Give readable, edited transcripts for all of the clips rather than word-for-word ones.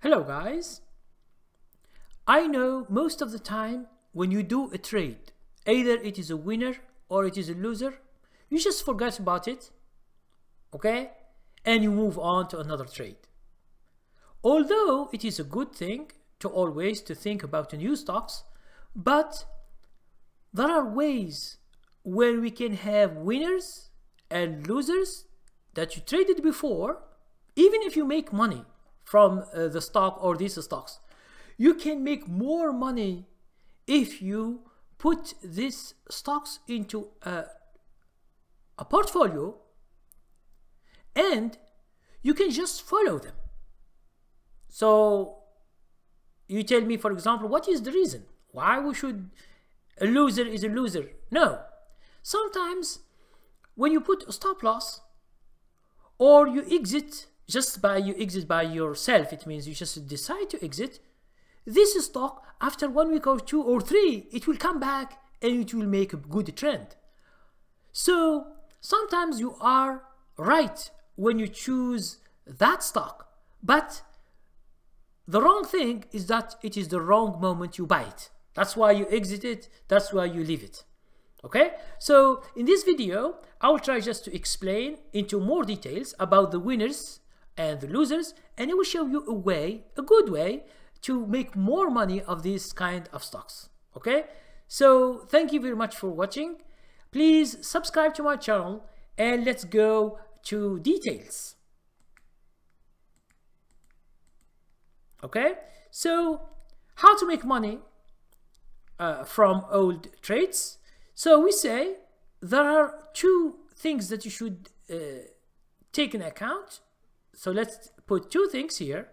Hello guys. I know most of the time when you do a trade, either it is a winner or it is a loser, you just forget about it, okay? And you move on to another trade. Although it is a good thing to always think about the new stocks, but there are ways where we can have winners and losers that you traded before. Even if you make money from the stock or these stocks, you can make more money if you put these stocks into a portfolio and you can just follow them. So you tell me, for example, what is the reason why we should, a loser is a loser? No, sometimes when you put a stop loss or you exit by yourself, it means you just decide to exit this stock. After 1 week or 2 or 3, it will come back and it will make a good trend. So sometimes you are right when you choose that stock, but the wrong thing is that it is the wrong moment you buy it. That's why you exit it, that's why you leave it. Okay, so in this video I will try just to explain into more details about the winners and the losers, and I will show you a good way to make more money of this kind of stocks. Okay, so thank you very much for watching. Please subscribe to my channel and let's go to details. Okay, so how to make money from old trades. So we say there are 2 things that you should take into account. So let's put 2 things here.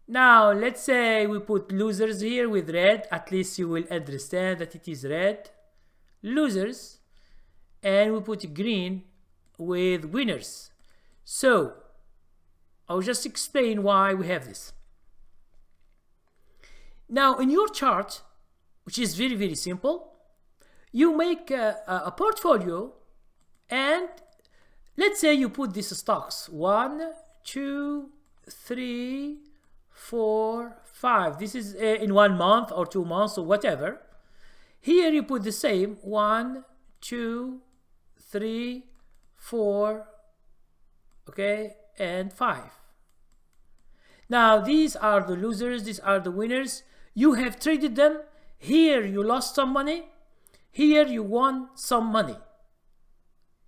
Now let's say we put losers here with red, at least you will understand that it is red, losers, and we put green with winners. So I'll just explain why we have this. Now in your chart, which is very simple, you make a portfolio, and let's say you put these stocks 1, 2, 3, 4, 5. This is in 1 month or 2 months or whatever. Here you put the same 1, 2, 3, 4, okay, and 5. Now these are the losers, these are the winners. You have traded them. Here you lost some money, here you won some money,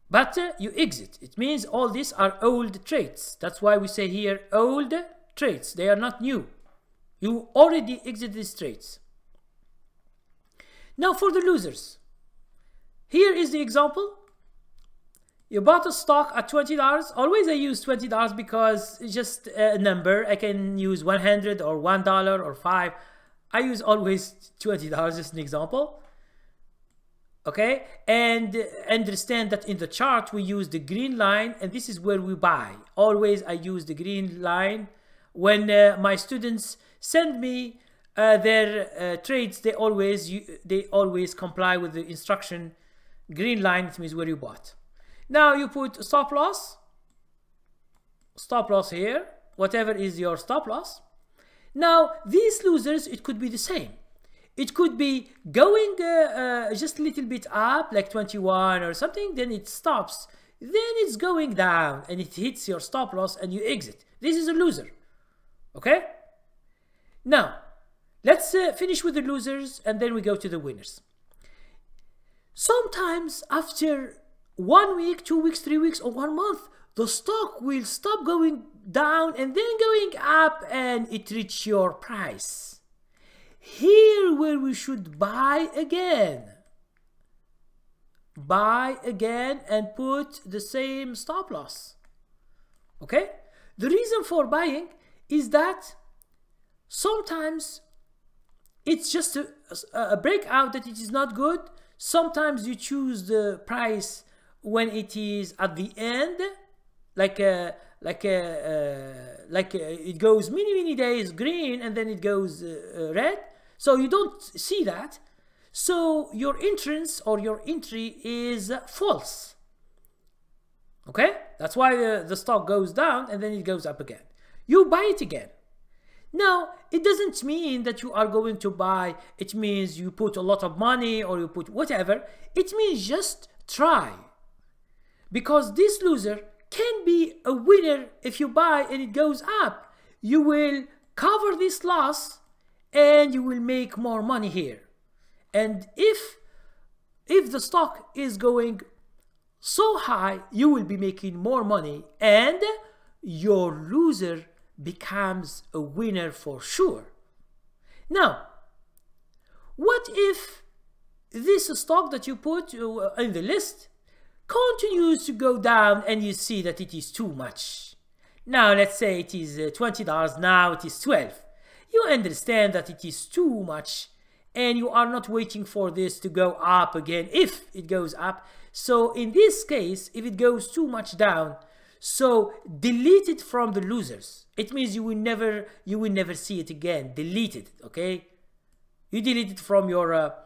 but you exit. It means all these are old trades. That's why we say here old trades. They are not new. You already exited these trades. Now for the losers, here is the example. You bought a stock at $20. Always I use $20 because it's just a number. I can use 100 or $1 or 5. I use always $20, just an example. Okay, and understand that in the chart we use the green line, and this is where we buy. Always I use the green line. When my students send me their trades, they always comply with the instruction green line. It means where you bought. Now you put stop loss here, whatever is your stop loss. Now these losers, it could be the same. It could be going just a little bit up, like 21 or something, then it stops, then it's going down and it hits your stop loss and you exit. This is a loser. Okay, now let's finish with the losers and then we go to the winners. Sometimes after 1 week, 2 weeks, 3 weeks, or 1 month, the stock will stop going down and then going up and it reach your price. Here where we should buy again and put the same stop loss. Okay, the reason for buying is that sometimes it's just a breakout that it is not good. Sometimes you choose the price when it is at the end, like it goes many days green and then it goes red, so you don't see that, so your entrance or your entry is false. Okay, that's why the stock goes down and then it goes up again. you buy it again. Now, it doesn't mean that you are going to buy, it means you put a lot of money or you put whatever. It means just try. Because this loser can be a winner if you buy and it goes up. You will cover this loss and you will make more money here. And if the stock is going so high, you will be making more money and your loser becomes a winner for sure. Now, what if this stock that you put in the list continues to go down and you see that it is too much? Now, let's say it is $20, now it is 12. You understand that it is too much and you are not waiting for this to go up again if it goes up. So in this case, if it goes too much down, so delete it from the losers. It means you will never see it again. Delete it, okay? You delete it from your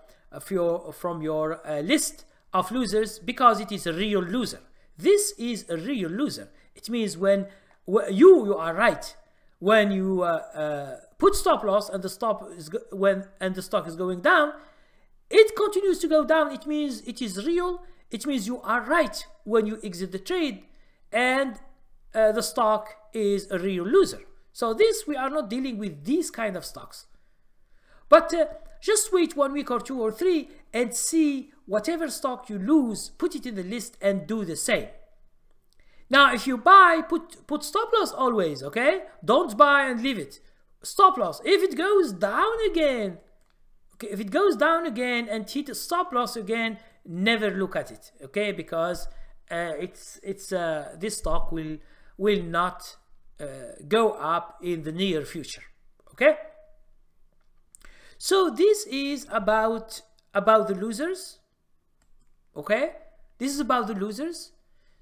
list of losers because it is a real loser. This is a real loser. It means when you are right. When you put stop loss and the stock is going down, it continues to go down. It means it is real. It means you are right when you exit the trade, and the stock is a real loser. So we are not dealing with these kind of stocks. But just wait 1 week or 2 or 3 and see whatever stock you lose, put it in the list and do the same. Now, if you buy, put stop loss always, okay? Don't buy and leave it. Stop loss. If it goes down again, okay, if it goes down again and hit a stop loss again, never look at it, okay? Because this stock will not go up in the near future, okay? So this is about the losers, okay? This is about the losers.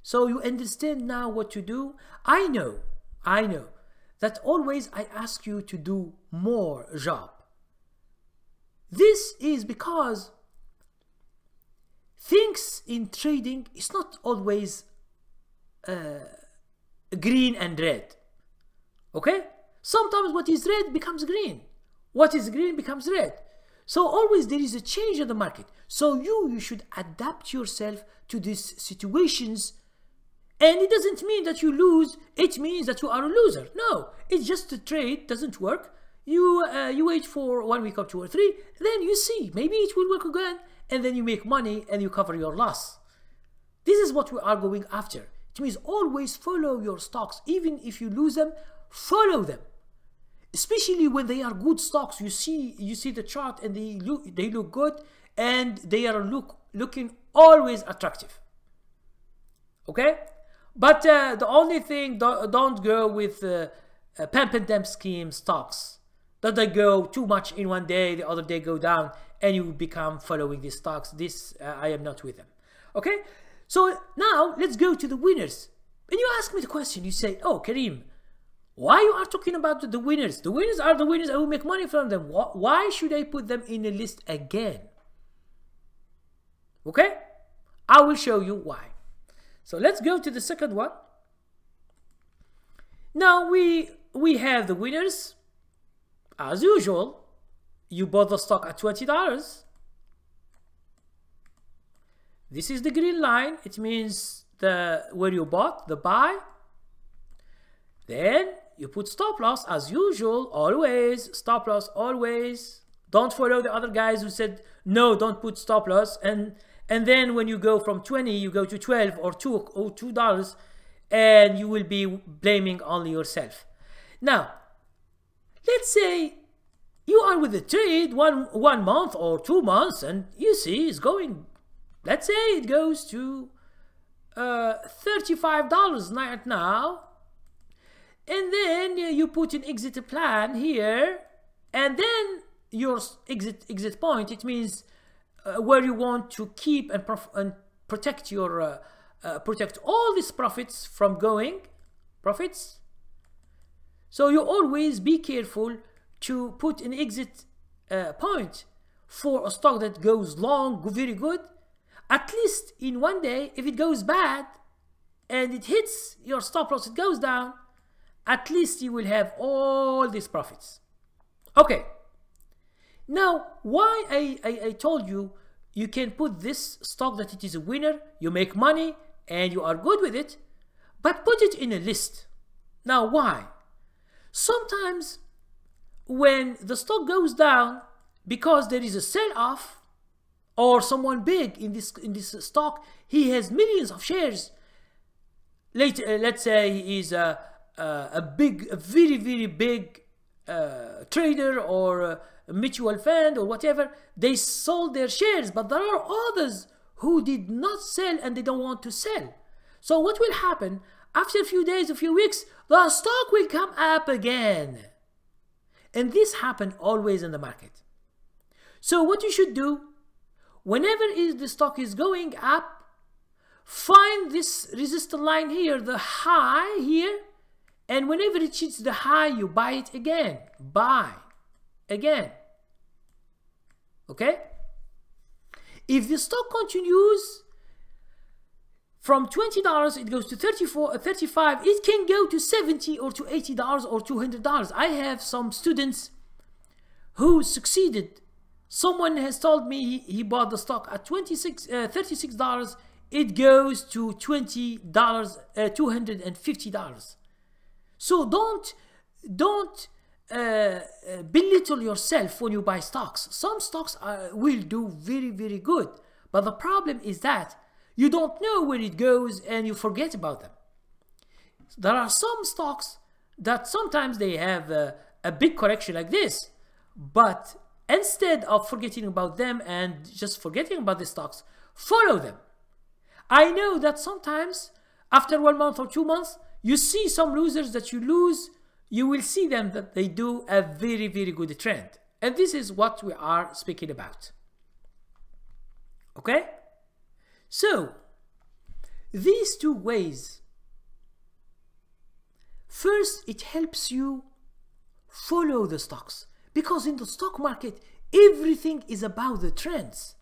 So you understand now what to do. I know that always I ask you to do more job. This is because things in trading is not always green and red, okay? Sometimes what is red becomes green. What is green becomes red. So always there is a change in the market. So you should adapt yourself to these situations. And it doesn't mean that you lose, it means that you are a loser. No, it's just a trade, doesn't work. You wait for 1 week or 2 or 3, then you see, maybe it will work again, and then you make money and you cover your loss. This is what we are going after. It means always follow your stocks. Even if you lose them, follow them. Especially when they are good stocks, you see the chart and they look good and they are looking always attractive. Okay? But the only thing, don't go with pump and dump scheme stocks. That they go too much in one day, the other day go down, and you become following these stocks. This, I am not with them. Okay? So now, let's go to the winners. And you ask me the question, you say, oh, Karim, why you are talking about the winners? The winners are the winners, I will make money from them. Why should I put them in a list again? Okay? I will show you why. So let's go to the second one. Now we have the winners. As usual, you bought the stock at $20. This is the green line. It means where you bought, the buy. Then you put stop loss as usual, always. Stop loss always. Don't follow the other guys who said, no, don't put stop loss. And then when you go from 20, you go to 12 or $2, and you will be blaming only yourself. Now, let's say you are with the trade one month or 2 months, and you see it's going, let's say it goes to $35 right now, and then you put an exit plan here, and then your exit point, it means where you want to keep and protect your protect all these profits from going profits. So you always be careful to put an exit point for a stock that goes long, very good. At least in one day, if it goes bad and it hits your stop loss, it goes down. at least you will have all these profits. Okay. Now, why I told you you can put this stock that it is a winner, you make money, and you are good with it, but put it in a list. Now, why? Sometimes when the stock goes down because there is a sell-off, or someone big in this stock, he has millions of shares. Let's say he is a very big trader or a mutual fund or whatever. They sold their shares, but there are others who did not sell and they don't want to sell. So what will happen? After a few days, a few weeks, the stock will come up again. And this happens always in the market. So what you should do, whenever the stock is going up, find this resistance line here, the high here, and whenever it hits the high, you buy it again. Buy again. Okay? If the stock continues from $20, it goes to $34, $35, it can go to $70 or to $80 or $200. I have some students who succeeded. Someone has told me he bought the stock at $36, it goes to $20, $250. So don't belittle yourself when you buy stocks. Some stocks will do very good, but the problem is that you don't know where it goes and you forget about them. There are some stocks that sometimes they have a big correction like this, but instead of forgetting about them and just forgetting about the stocks, follow them. I know that sometimes after 1 month or 2 months, you see some losers that you lose, you will see them that they do a very good trend. And this is what we are speaking about. Okay? So, these two ways. First, it helps you follow the stocks. Because in the stock market, everything is about the trends.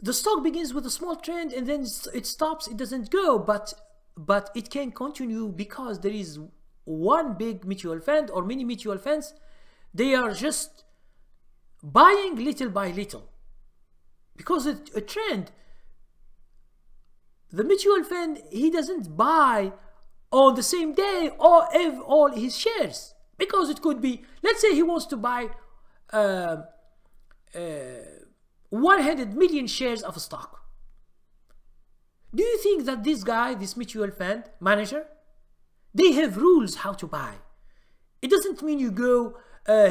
The stock begins with a small trend and then it stops, it doesn't go, but it can continue because there is one big mutual fund or many mutual funds. They are just buying little by little. Because a trend, the mutual fund, he doesn't buy on the same day all his shares. Because it could be, let's say he wants to buy 100 million shares of a stock. Do you think that this guy, this mutual fund manager, they have rules how to buy? It doesn't mean you go,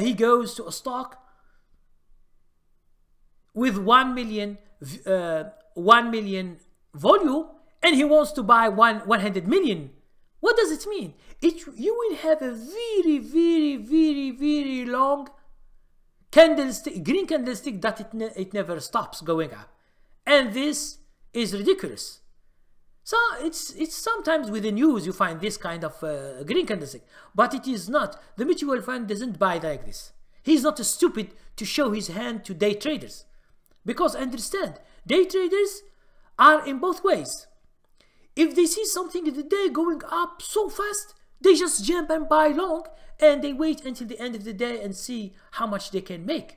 he goes to a stock with 1 million volume and he wants to buy 100 million. What does it mean? You will have a very long candlestick, green candlestick that it never stops going up. And this is ridiculous. So it's sometimes with the news you find this kind of green candlestick, but it is not. The mutual fund doesn't buy like this. He's not stupid to show his hand to day traders. Because understand, day traders are in both ways. If they see something in the day going up so fast, they just jump and buy long and they wait until the end of the day and see how much they can make.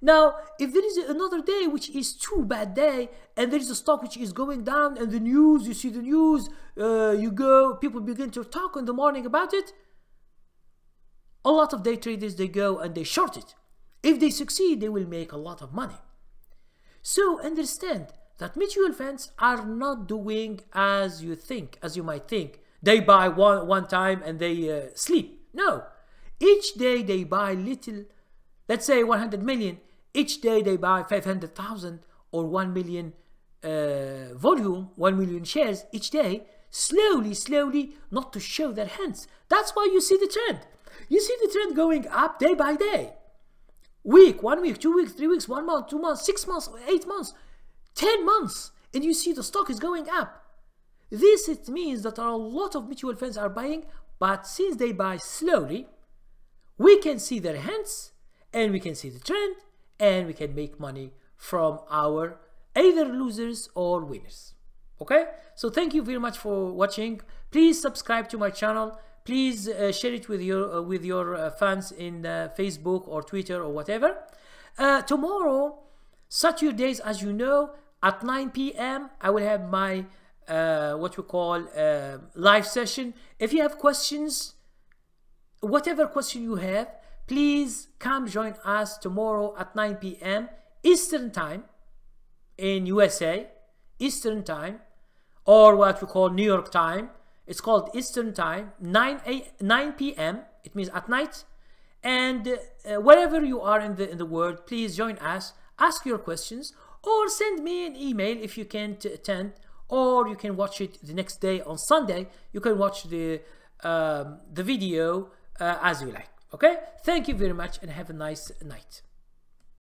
Now, if there is another day which is too bad day and there is a stock which is going down and the news, you see the news, people begin to talk in the morning about it, a lot of day traders, they go and they short it. If they succeed, they will make a lot of money. So understand that mutual funds are not doing as you think, as you might think. They buy one time and they sleep. No. Each day they buy little, let's say 100 million. Each day they buy 500,000 or 1 million volume, 1 million shares each day. Slowly, not to show their hands. That's why you see the trend. You see the trend going up day by day. 1 week, 2 weeks, 3 weeks, 1 month, 2 months, 6 months, 8 months, 10 months, and you see the stock is going up. This it means that a lot of mutual funds are buying, but since they buy slowly, we can see their hands, and we can see the trend, and we can make money from our either losers or winners. Okay, so thank you very much for watching. Please subscribe to my channel. Please share it with your fans in Facebook or Twitter or whatever. Tomorrow, Saturdays, as you know, at 9 p.m. I will have my what we call live session. If you have questions, whatever question you have, please come join us tomorrow at 9 p.m. Eastern time in USA, Eastern time, or what we call New York time. It's called Eastern time, 9 p.m. It means at night. And wherever you are in the world, please join us, ask your questions, or send me an email if you can't attend, or you can watch it the next day on Sunday. You can watch the video as you like. Okay, thank you very much and have a nice night.